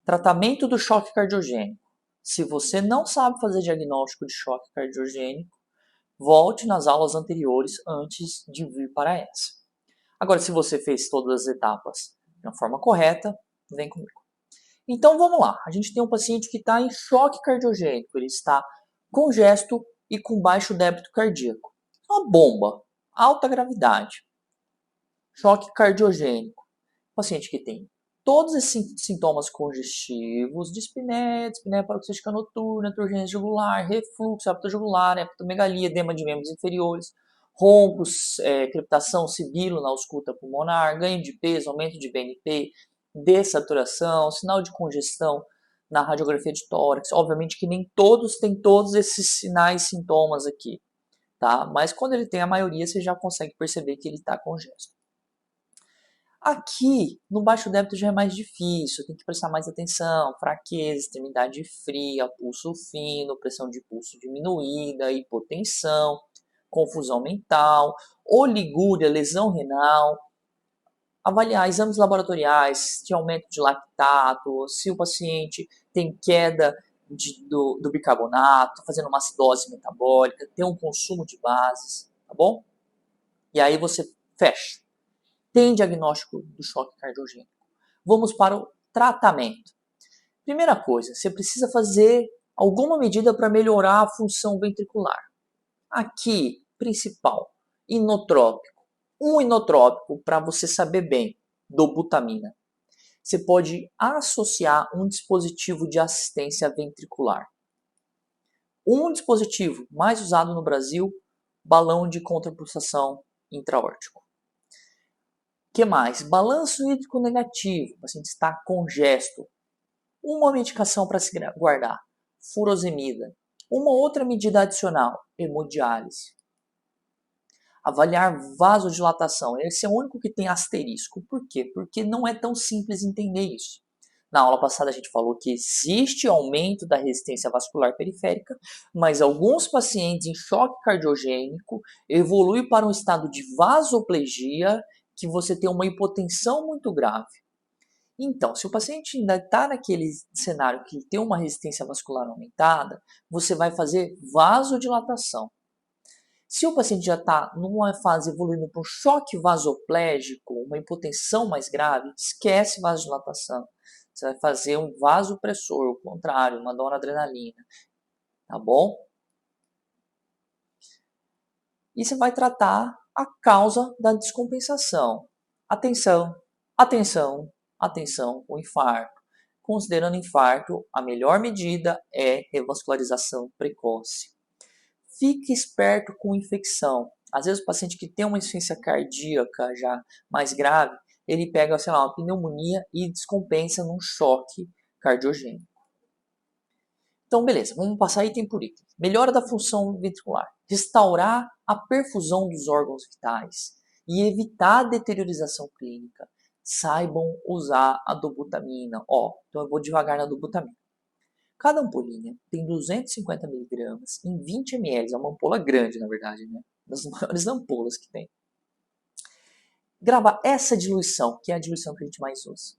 Tratamento do choque cardiogênico. Se você não sabe fazer diagnóstico de choque cardiogênico, volte nas aulas anteriores antes de vir para essa. Agora, se você fez todas as etapas de uma forma correta, vem comigo. Então vamos lá. A gente tem um paciente que está em choque cardiogênico. Ele está congesto e com baixo débito cardíaco. Uma bomba, alta gravidade. Choque cardiogênico. Paciente que tem todos esses sintomas congestivos, dispneia paroxística noturna, turgência jugular, refluxo, hábito jugular, hepatomegalia, edema de membros inferiores, roncos, crepitação, sibilo na ausculta pulmonar, ganho de peso, aumento de BNP, dessaturação, sinal de congestão na radiografia de tórax. Obviamente que nem todos têm todos esses sinais e sintomas aqui, tá? Mas quando ele tem a maioria, você já consegue perceber que ele está congesto. Aqui, no baixo débito já é mais difícil, tem que prestar mais atenção, fraqueza, extremidade fria, pulso fino, pressão de pulso diminuída, hipotensão, confusão mental, oligúria, lesão renal, avaliar exames laboratoriais, se aumento de lactato, se o paciente tem queda do bicarbonato, fazendo uma acidose metabólica, tem um consumo de bases, tá bom? E aí você fecha. Tem diagnóstico do choque cardiogênico. Vamos para o tratamento. Primeira coisa, você precisa fazer alguma medida para melhorar a função ventricular. Aqui, principal, inotrópico. Um inotrópico, para você saber bem, dobutamina. Você pode associar um dispositivo de assistência ventricular. Um dispositivo mais usado no Brasil, balão de contrapulsação intraórtico. O que mais? Balanço hídrico negativo, o paciente está congesto. Uma medicação para se guardar, furosemida. Uma outra medida adicional, hemodiálise. Avaliar vasodilatação. Esse é o único que tem asterisco. Por quê? Porque não é tão simples entender isso. Na aula passada a gente falou que existe aumento da resistência vascular periférica, mas alguns pacientes em choque cardiogênico evoluem para um estado de vasoplegia, que você tem uma hipotensão muito grave. Então, se o paciente ainda está naquele cenário que tem uma resistência vascular aumentada, você vai fazer vasodilatação. Se o paciente já está numa fase evoluindo para um choque vasoplégico, uma hipotensão mais grave, esquece vasodilatação. Você vai fazer um vasopressor, o contrário, uma noradrenalina. Tá bom? E você vai tratar a causa da descompensação. Atenção, atenção, atenção, o infarto. Considerando infarto, a melhor medida é revascularização precoce. Fique esperto com infecção. Às vezes o paciente que tem uma insuficiência cardíaca já mais grave, ele pega, sei lá, uma pneumonia e descompensa num choque cardiogênico. Então, beleza, vamos passar item por item. Melhora da função ventricular. Restaurar a perfusão dos órgãos vitais e evitar a deteriorização clínica. Saibam usar a dobutamina. Então eu vou devagar na dobutamina. Cada ampolinha tem 250 mg em 20 ml. É uma ampola grande, na verdade, né? Das maiores ampolas que tem. Grava essa diluição, que é a diluição que a gente mais usa.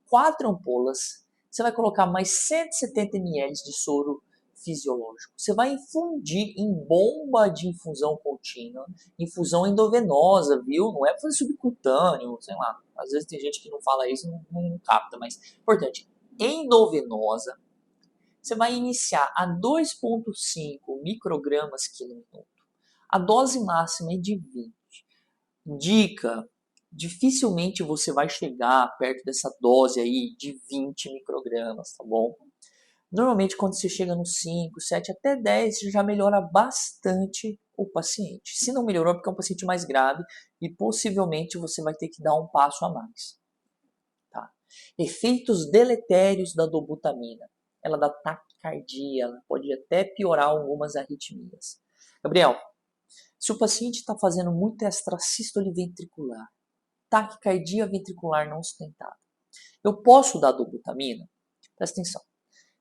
4 ampolas. Você vai colocar mais 170 ml de soro fisiológico. Você vai infundir em bomba de infusão contínua, infusão endovenosa, viu? Não é para fazer subcutâneo, sei lá. Às vezes tem gente que não fala isso e não capta, mas importante. Endovenosa. Você vai iniciar a 2,5 microgramas por minuto. A dose máxima é de 20. Dica: dificilmente você vai chegar perto dessa dose aí de 20 microgramas, tá bom? Normalmente quando você chega no 5, 7, até 10, já melhora bastante o paciente. Se não melhorou, é porque é um paciente mais grave e possivelmente você vai ter que dar um passo a mais. Tá? Efeitos deletérios da dobutamina. Ela dá taquicardia, ela pode até piorar algumas arritmias. Gabriel, se o paciente está fazendo muito extrasístole ventricular, taquicardia ventricular não sustentada, eu posso dar dobutamina? Presta atenção.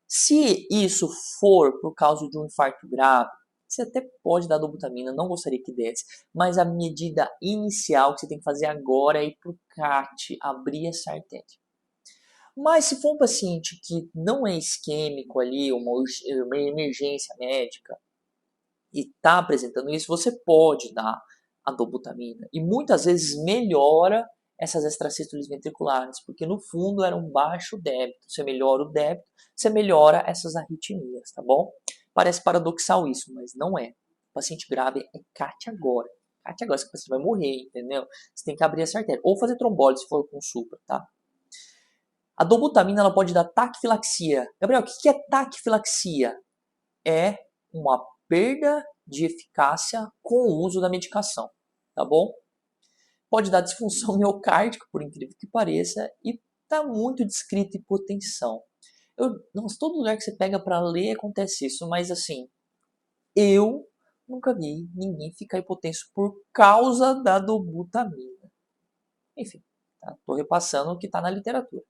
Se isso for por causa de um infarto grave, você até pode dar dobutamina, não gostaria que desse, mas a medida inicial que você tem que fazer agora é ir para o CAT, abrir essa artéria. Mas se for um paciente que não é isquêmico ali, uma emergência médica, e está apresentando isso, você pode dar a dobutamina. E muitas vezes melhora essas extracístoles ventriculares, porque no fundo era um baixo débito. Você melhora o débito, você melhora essas arritmias, tá bom? Parece paradoxal isso, mas não é. O paciente grave é CAT agora. CAT agora, esse paciente vai morrer, entendeu? Você tem que abrir essa artéria. Ou fazer trombólise se for com supra, tá? A dobutamina ela pode dar taquifilaxia. Gabriel, o que é taquifilaxia? É uma perda de eficácia com o uso da medicação, tá bom? Pode dar disfunção miocárdica, por incrível que pareça, e está muito descrito hipotensão. Nossa, todo lugar que você pega para ler acontece isso, mas assim, eu nunca vi ninguém ficar hipotenso por causa da dobutamina. Enfim, estou repassando o que está na literatura.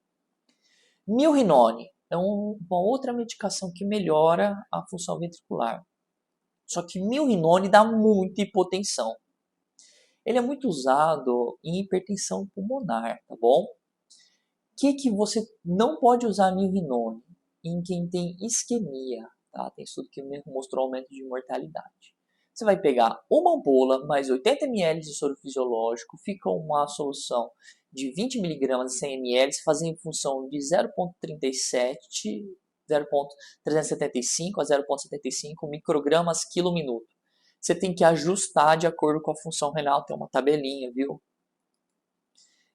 Milrinone é uma outra medicação que melhora a função ventricular. Só que milrinone dá muita hipotensão. Ele é muito usado em hipertensão pulmonar, tá bom? O que você não pode usar milrinone? Em quem tem isquemia, tá? Tem estudo que mostrou aumento de mortalidade. Você vai pegar uma ampola mais 80 ml de soro fisiológico, fica uma solução de 20 mg e 100 ml, fazem em função de 0,37, 0,375 a 0,75 microgramas quilo minuto. Você tem que ajustar de acordo com a função renal, tem uma tabelinha, viu?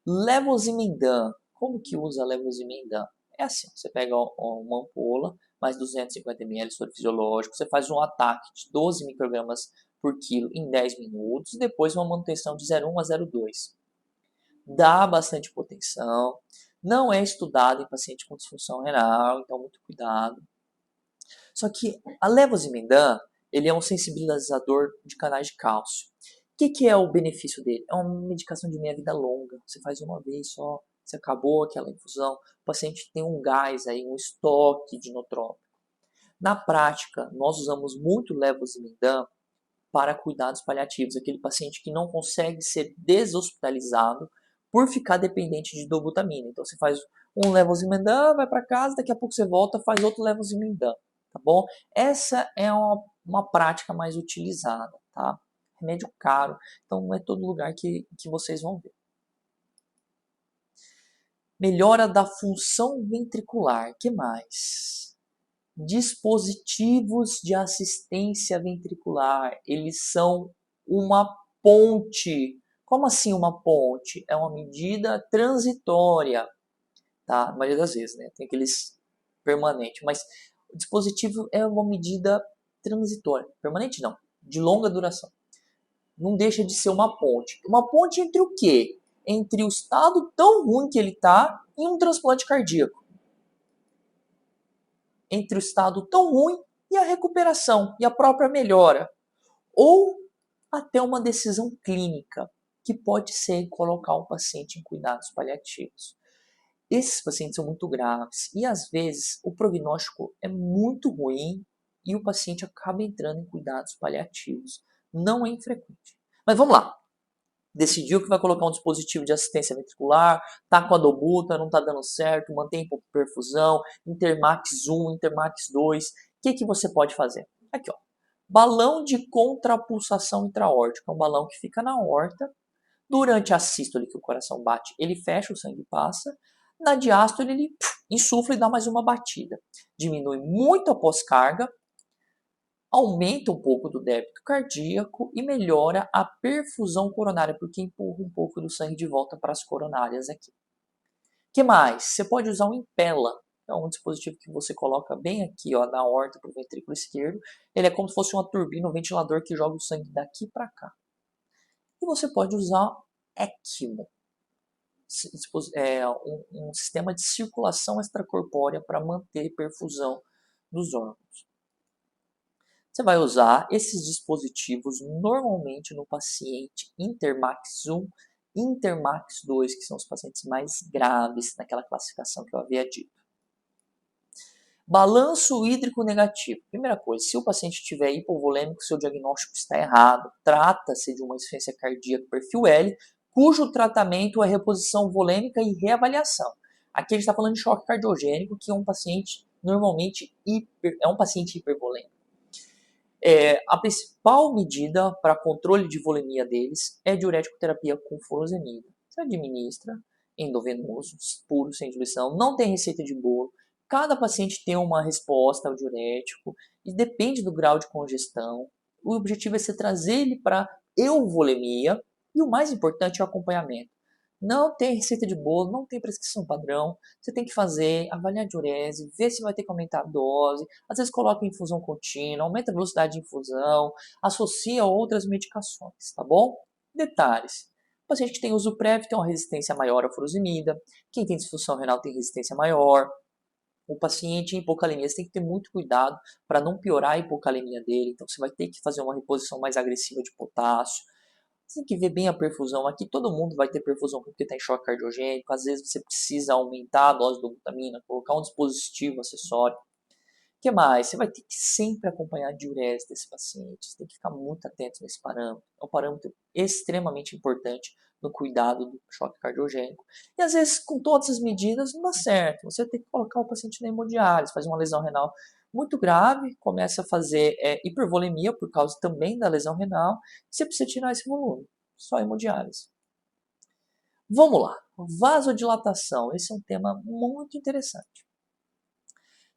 Levosimendan. Como que usa levosimendan? É assim, você pega uma ampola, mais 250 ml de soro fisiológico, você faz um ataque de 12 microgramas por quilo em 10 minutos, e depois uma manutenção de 0,1 a 0,2. Dá bastante hipotensão, não é estudado em paciente com disfunção renal, então muito cuidado. Só que a levosimendan, ele é um sensibilizador de canais de cálcio. O que é o benefício dele? É uma medicação de meia-vida longa. Você faz uma vez só, você acabou aquela infusão, o paciente tem um gás aí, um estoque de inotrópico. Na prática, nós usamos muito levosimendan para cuidados paliativos, aquele paciente que não consegue ser deshospitalizado por ficar dependente de dobutamina. Então você faz um levosimendan, vai para casa, daqui a pouco você volta, faz outro levosimendan, tá bom? Essa é uma prática mais utilizada, tá? Remédio caro, então não é todo lugar que vocês vão ver. Melhora da função ventricular, que mais? Dispositivos de assistência ventricular, eles são uma ponte. Como assim uma ponte? É uma medida transitória, tá? A maioria das vezes, né? Tem aqueles permanente, mas o dispositivo é uma medida transitória. Permanente não, de longa duração. Não deixa de ser uma ponte. Uma ponte entre o quê? Entre o estado tão ruim que ele está e um transplante cardíaco. Entre o estado tão ruim e a recuperação e a própria melhora. Ou até uma decisão clínica, que pode ser colocar o paciente em cuidados paliativos. Esses pacientes são muito graves e às vezes o prognóstico é muito ruim e o paciente acaba entrando em cuidados paliativos. Não é infrequente. Mas vamos lá. Decidiu que vai colocar um dispositivo de assistência ventricular, tá com a dobuta, não tá dando certo, mantém perfusão, Intermax 1, Intermax 2. O que você pode fazer? Aqui, ó. Balão de contrapulsação intraórtica, um balão que fica na aorta. Durante a sístole que o coração bate, ele fecha, o sangue passa. Na diástole, ele insufla e dá mais uma batida. Diminui muito a pós-carga, aumenta um pouco do débito cardíaco e melhora a perfusão coronária, porque empurra um pouco do sangue de volta para as coronárias aqui. O que mais? Você pode usar um Impella. É um dispositivo que você coloca bem aqui, ó, na aorta para o ventrículo esquerdo. Ele é como se fosse uma turbina, um ventilador que joga o sangue daqui para cá. E você pode usar ECMO, um sistema de circulação extracorpórea para manter perfusão dos órgãos. Você vai usar esses dispositivos normalmente no paciente Intermax 1 e Intermax 2, que são os pacientes mais graves naquela classificação que eu havia dito. Balanço hídrico negativo. Primeira coisa, se o paciente estiver hipovolêmico, seu diagnóstico está errado. Trata-se de uma insuficiência cardíaca perfil L, cujo tratamento é reposição volêmica e reavaliação. Aqui a gente está falando de choque cardiogênico, que é um paciente normalmente é um paciente hipervolêmico. A principal medida para controle de volemia deles é diurético terapia com furosemida. Você administra endovenoso, puro, sem diluição, não tem receita de bolo. Cada paciente tem uma resposta ao diurético e depende do grau de congestão. O objetivo é você trazer ele para euvolemia e o mais importante é o acompanhamento. Não tem receita de bolo, não tem prescrição padrão. Você tem que fazer, avaliar a diurese, ver se vai ter que aumentar a dose. Às vezes coloca infusão contínua, aumenta a velocidade de infusão, associa a outras medicações, tá bom? Detalhes. O paciente que tem uso prévio tem uma resistência maior à furosemida. Quem tem disfunção renal tem resistência maior. O paciente em hipocalemia, você tem que ter muito cuidado para não piorar a hipocalemia dele. Então você vai ter que fazer uma reposição mais agressiva de potássio. Você tem que ver bem a perfusão. Aqui todo mundo vai ter perfusão porque está em choque cardiogênico. Às vezes você precisa aumentar a dose do glutamina, colocar um dispositivo acessório. O que mais? Você vai ter que sempre acompanhar a diurese desse paciente. Você tem que ficar muito atento nesse parâmetro. É um parâmetro extremamente importante no cuidado do choque cardiogênico. E às vezes, com todas as medidas, não dá certo. Você tem que colocar o paciente na hemodiálise, fazer uma lesão renal muito grave, começa a fazer hipervolemia por causa também da lesão renal, e você precisa tirar esse volume. Só hemodiálise. Vamos lá. Vasodilatação. Esse é um tema muito interessante.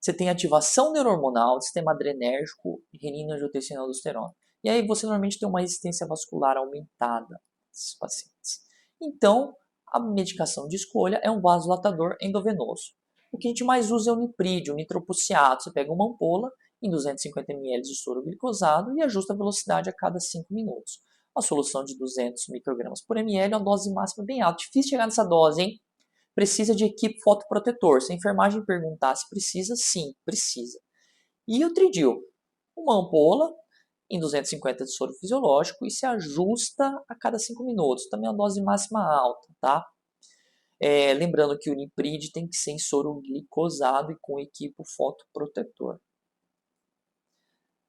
Você tem ativação neurohormonal, sistema adrenérgico, renina, angiotensina, aldosterona. E aí você normalmente tem uma resistência vascular aumentada nesses pacientes. Então, a medicação de escolha é um vasodilatador endovenoso. O que a gente mais usa é o niprídio, o nitroprusiato. Você pega uma ampola em 250 ml de soro glicosado e ajusta a velocidade a cada 5 minutos. Uma solução de 200 microgramas por ml é uma dose máxima bem alta. Difícil chegar nessa dose, hein? Precisa de equipe fotoprotetor. Se a enfermagem perguntar se precisa, sim, precisa. E o tridil? Uma ampola em 250 de soro fisiológico e se ajusta a cada 5 minutos. Também é uma dose máxima alta, tá? Lembrando que o Niprid tem que ser em soro glicosado e com equipo fotoprotetor.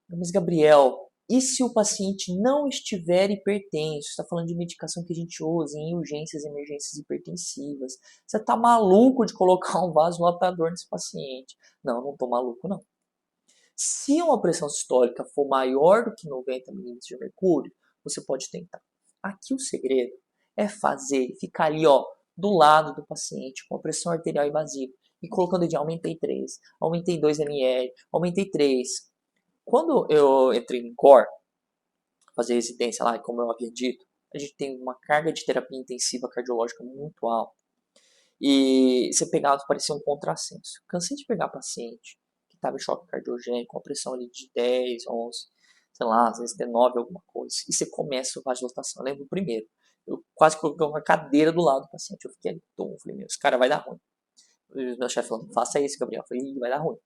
Mas, Gabriel, e se o paciente não estiver hipertenso? Está falando de medicação que a gente usa em urgências e emergências hipertensivas. Você está maluco de colocar um vasodilatador nesse paciente? Não, não estou maluco, não. Se uma pressão sistólica for maior do que 90 milímetros de mercúrio, você pode tentar. Aqui o segredo é ficar ali, ó, do lado do paciente com a pressão arterial invasiva e colocando de aumentei 3, aumentei 2 ml, aumentei 3. Quando eu entrei em COR, fazer residência lá, como eu havia dito, a gente tem uma carga de terapia intensiva cardiológica muito alta. E você pegava, parecia um contrassenso. Cansei de pegar paciente que estava em choque cardiogênico, com a pressão ali de 10, 11, sei lá, às vezes até 9 alguma coisa. E você começa a vasodilatação. Eu lembro o primeiro. Eu quase coloquei uma cadeira do lado do paciente. Eu fiquei ali, eu falei, meu, esse cara vai dar ruim. O meu chefe falou, faça isso, Gabriel. Eu falei, vai dar ruim.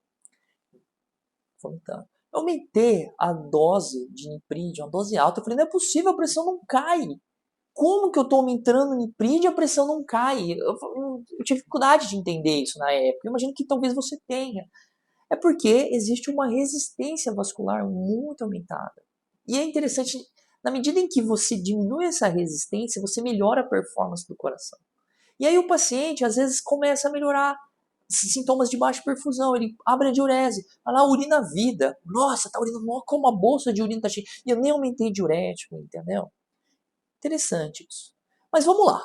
Então, eu aumentei a dose de Niprid, uma dose alta. Eu falei, não é possível, a pressão não cai. Como que eu estou aumentando o Niprid e a pressão não cai? Eu tive dificuldade de entender isso na época. Eu imagino que talvez você tenha. É porque existe uma resistência vascular muito aumentada. E é interessante, na medida em que você diminui essa resistência, você melhora a performance do coração. E aí o paciente, às vezes, começa a melhorar sintomas de baixa perfusão, ele abre a diurese, vai lá, urina vida. Nossa, tá urinando, como a bolsa de urina tá cheia. E eu nem aumentei diurético, entendeu? Interessante isso. Mas vamos lá.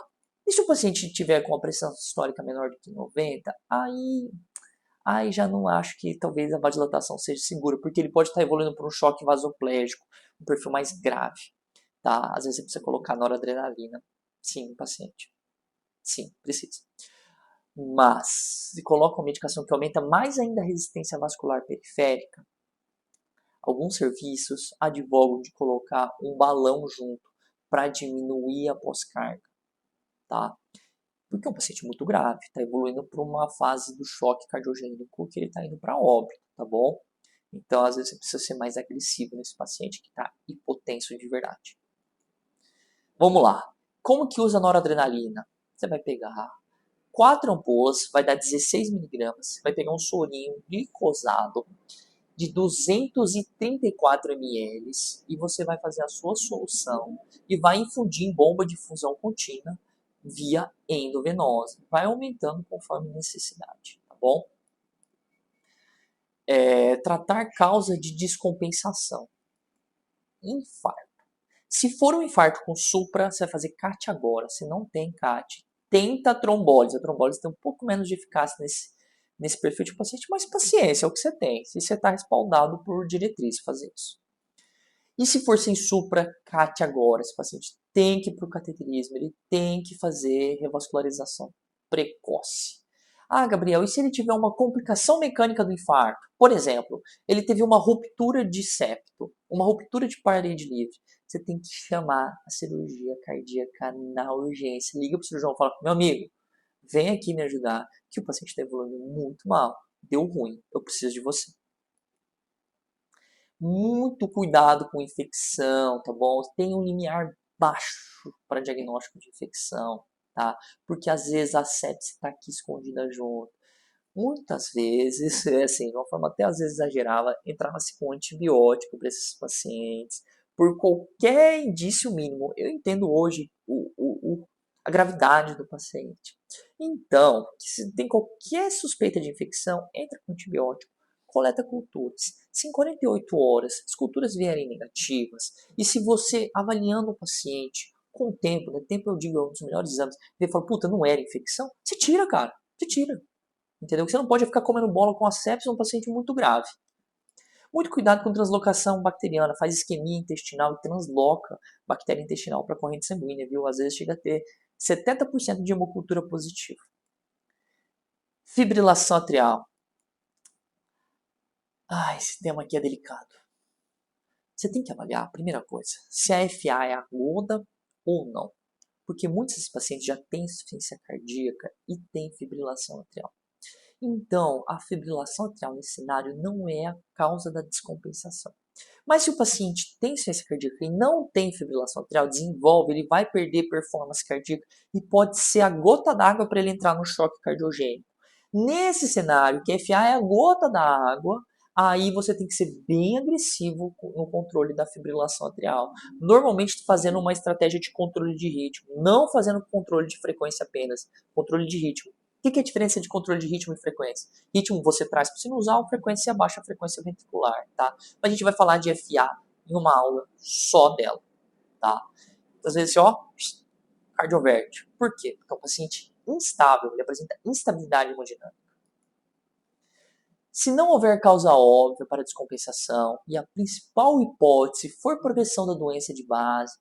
E se o paciente tiver com a pressão sistólica menor do que 90, aí já não acho que talvez a vasodilatação seja segura, porque ele pode estar evoluindo para um choque vasoplégico, um perfil mais grave. Tá? Às vezes você precisa colocar noradrenalina. Sim, no paciente. Sim, precisa. Mas, se coloca uma medicação que aumenta mais ainda a resistência vascular periférica, alguns serviços advogam de colocar um balão junto para diminuir a pós-carga, tá? Porque é um paciente muito grave, está evoluindo para uma fase do choque cardiogênico que ele está indo para óbito, tá bom? Então, às vezes, você precisa ser mais agressivo nesse paciente que está hipotenso de verdade. Vamos lá. Como que usa a noradrenalina? Você vai pegar 4 ampolas, vai dar 16 miligramas. Vai pegar um sorinho glicosado de 234 ml e você vai fazer a sua solução e vai infundir em bomba de infusão contínua via endovenosa. Vai aumentando conforme necessidade, tá bom? Tratar causa de descompensação. Infarto. Se for um infarto com supra, você vai fazer CAT agora. Se não tem CAT, tenta a trombólise. A trombólise tem um pouco menos de eficácia nesse perfil de paciente, mas paciência, é o que você tem. Se você está respaldado por diretriz fazer isso. E se for sem supra, CAT agora. Esse paciente tem que ir para o cateterismo, ele tem que fazer revascularização precoce. Ah, Gabriel, e se ele tiver uma complicação mecânica do infarto? Por exemplo, ele teve uma ruptura de septo, uma ruptura de parede livre. Você tem que chamar a cirurgia cardíaca na urgência. Liga para o cirurgião e fala, meu amigo, vem aqui me ajudar, que o paciente está evoluindo muito mal. Deu ruim, eu preciso de você. Muito cuidado com infecção, tá bom? Tem um limiar baixo para diagnóstico de infecção, tá? Porque às vezes a sepse está aqui escondida junto. Muitas vezes, assim, de uma forma até às vezes exagerada, entrava-se com antibiótico para esses pacientes, por qualquer indício mínimo. Eu entendo hoje a gravidade do paciente. Então, se tem qualquer suspeita de infecção, entra com antibiótico, coleta culturas. Se em 48 horas as culturas vierem negativas, e se você, avaliando o paciente, com o tempo, né, tempo eu digo é um dos melhores exames, ele fala, puta, não era infecção, você tira, cara, você tira. Entendeu? Que você não pode ficar comendo bola com a sepsis um paciente muito grave. Muito cuidado com translocação bacteriana, faz isquemia intestinal e transloca bactéria intestinal para a corrente sanguínea, viu? Às vezes chega a ter 70% de hemocultura positiva. Fibrilação atrial. Esse tema aqui é delicado. Você tem que avaliar, a primeira coisa, se a FA é aguda ou não. Porque muitos desses pacientes já têm insuficiência cardíaca e têm fibrilação atrial. Então, a fibrilação atrial nesse cenário não é a causa da descompensação. Mas se o paciente tem insuficiência cardíaca e não tem fibrilação atrial, desenvolve, ele vai perder performance cardíaca e pode ser a gota d'água para ele entrar no choque cardiogênico. Nesse cenário, que a FA é a gota d'água, aí você tem que ser bem agressivo no controle da fibrilação atrial. Normalmente fazendo uma estratégia de controle de ritmo, não fazendo controle de frequência apenas, controle de ritmo. O que é a diferença de controle de ritmo e frequência? Ritmo você traz para o sinusal, frequência abaixa a frequência ventricular, tá? Mas a gente vai falar de FA em uma aula só dela, tá? Às vezes, cardioverte. Por quê? Porque é um paciente instável, ele apresenta instabilidade hemodinâmica. Se não houver causa óbvia para descompensação e a principal hipótese for progressão da doença de base,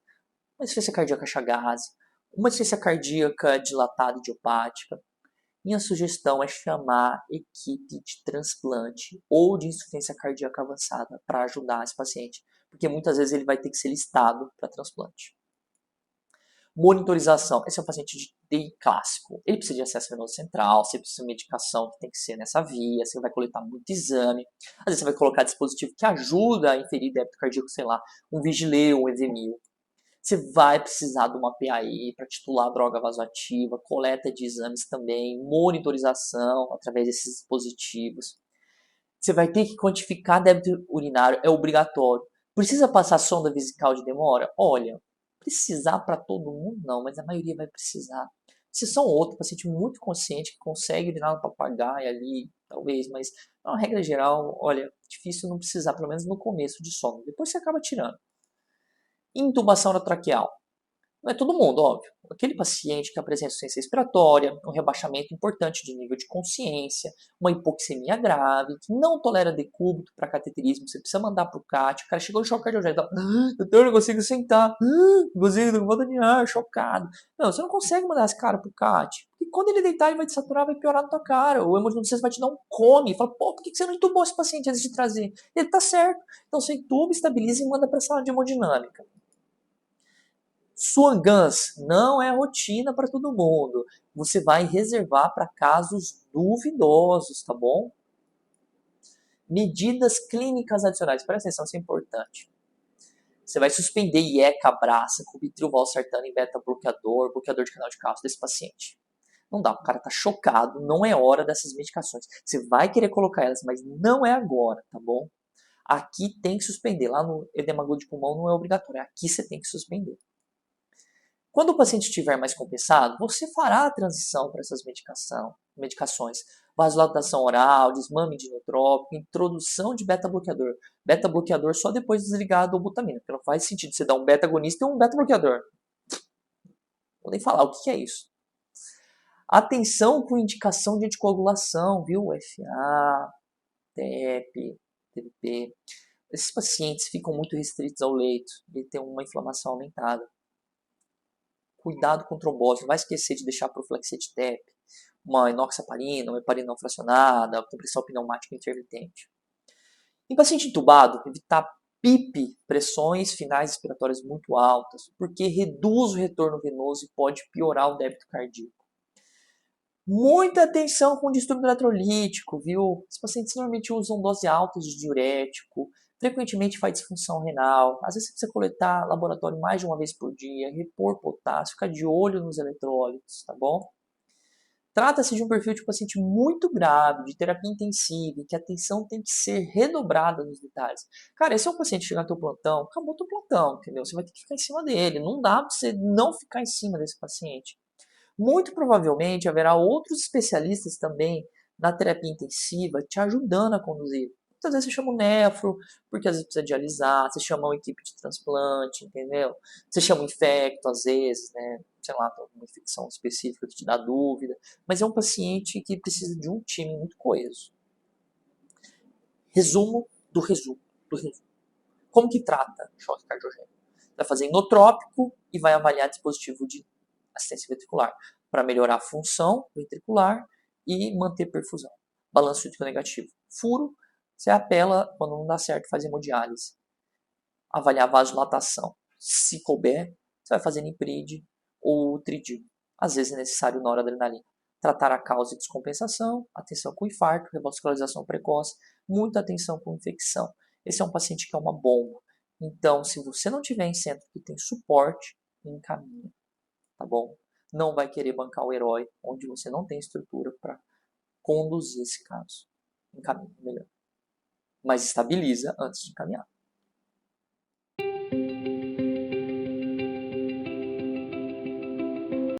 uma insuficiência cardíaca chagásica, uma insuficiência cardíaca dilatada idiopática, minha sugestão é chamar equipe de transplante ou de insuficiência cardíaca avançada para ajudar esse paciente, porque muitas vezes ele vai ter que ser listado para transplante. Monitorização. Esse é um paciente de TI clássico. Ele precisa de acesso venoso central, você precisa de medicação que tem que ser nessa via, você vai coletar muito exame. Às vezes você vai colocar dispositivo que ajuda a inferir débito cardíaco, sei lá, um Vigileu, um Evemil. Você vai precisar de uma PAI para titular droga vasoativa, coleta de exames também, monitorização através desses dispositivos. Você vai ter que quantificar débito urinário, é obrigatório. Precisa passar sonda vesical de demora? Olha, precisar para todo mundo não, mas a maioria vai precisar. Se são outro paciente muito consciente que consegue urinar no papagaio ali, talvez, mas na regra geral, olha, difícil não precisar, pelo menos no começo de sonda. Depois você acaba tirando. Intubação na traqueal. Não é todo mundo, óbvio. Aquele paciente que apresenta insuficiência respiratória, um rebaixamento importante de nível de consciência, uma hipoxemia grave, que não tolera decúbito para cateterismo, você precisa mandar para o CAT, o cara chegou no choque cardiogênico, eu não consigo sentar, não consigo, não vou dar ar, chocado. Não, você não consegue mandar esse cara para o CAT, porque quando ele deitar ele vai desaturar, vai piorar na tua cara, o hemodinâmico vai te dar um come, fala, pô, por que você não entubou esse paciente antes de trazer? Ele tá certo, então você entuba, estabiliza e manda para a sala de hemodinâmica. Swan Guns não é rotina para todo mundo. Você vai reservar para casos duvidosos, tá bom? Medidas clínicas adicionais. Presta atenção, isso é importante. Você vai suspender IECA, braça, cubitril, valsartana em beta-bloqueador, bloqueador de canal de cálcio desse paciente. Não dá, o cara tá chocado, não é hora dessas medicações. Você vai querer colocar elas, mas não é agora, tá bom? Aqui tem que suspender. Lá no edema agudo de pulmão não é obrigatório. Aqui você tem que suspender. Quando o paciente estiver mais compensado, você fará a transição para essas medicações. Vasodilatação oral, desmame de inotrópico, introdução de beta-bloqueador. Beta-bloqueador só depois de desligar a dobutamina, porque não faz sentido você dar um beta-agonista e um beta-bloqueador. Vou nem falar o que é isso. Atenção com indicação de anticoagulação, viu? FA, TEP, TBP. Esses pacientes ficam muito restritos ao leito e têm uma inflamação aumentada. Cuidado com trombose, não vai esquecer de deixar profilaxia de TEP, uma enoxaparina, uma heparina não fracionada, compressão pneumática intermitente. Em paciente entubado, evitar PIP, pressões finais respiratórias muito altas, porque reduz o retorno venoso e pode piorar o débito cardíaco. Muita atenção com distúrbio eletrolítico, viu? Os pacientes normalmente usam dose alta de diurético, frequentemente faz disfunção renal, às vezes você precisa coletar laboratório mais de uma vez por dia, repor potássio, ficar de olho nos eletrólitos, tá bom? Trata-se de um perfil de paciente muito grave, de terapia intensiva, em que a atenção tem que ser redobrada nos detalhes. Cara, esse é um paciente que chegar no teu plantão, acabou teu plantão, entendeu? Você vai ter que ficar em cima dele, não dá pra você não ficar em cima desse paciente. Muito provavelmente haverá outros especialistas também na terapia intensiva te ajudando a conduzir. Muitas vezes você chama o nefro, porque às vezes precisa dialisar, você chama uma equipe de transplante, entendeu? Você chama o infecto, às vezes, né? Sei lá, tem alguma infecção específica que te dá dúvida. Mas é um paciente que precisa de um time muito coeso. Resumo do resumo do resumo. Como que trata choque cardiogênico? Vai fazer inotrópico e vai avaliar dispositivo de assistência ventricular para melhorar a função ventricular e manter perfusão. Balanço hídrico negativo. Furo, você apela, quando não dá certo, faz hemodiálise. Avaliar vasodilatação. Se couber, você vai fazer nipride ou tridil. Às vezes é necessário noradrenalina. Tratar a causa e descompensação, atenção com infarto, revascularização precoce, muita atenção com infecção. Esse é um paciente que é uma bomba. Então, se você não tiver em centro que tem suporte, encaminha, tá bom? Não vai querer bancar o herói onde você não tem estrutura para conduzir esse caso. Encaminha melhor. Mas estabiliza antes de encaminhar.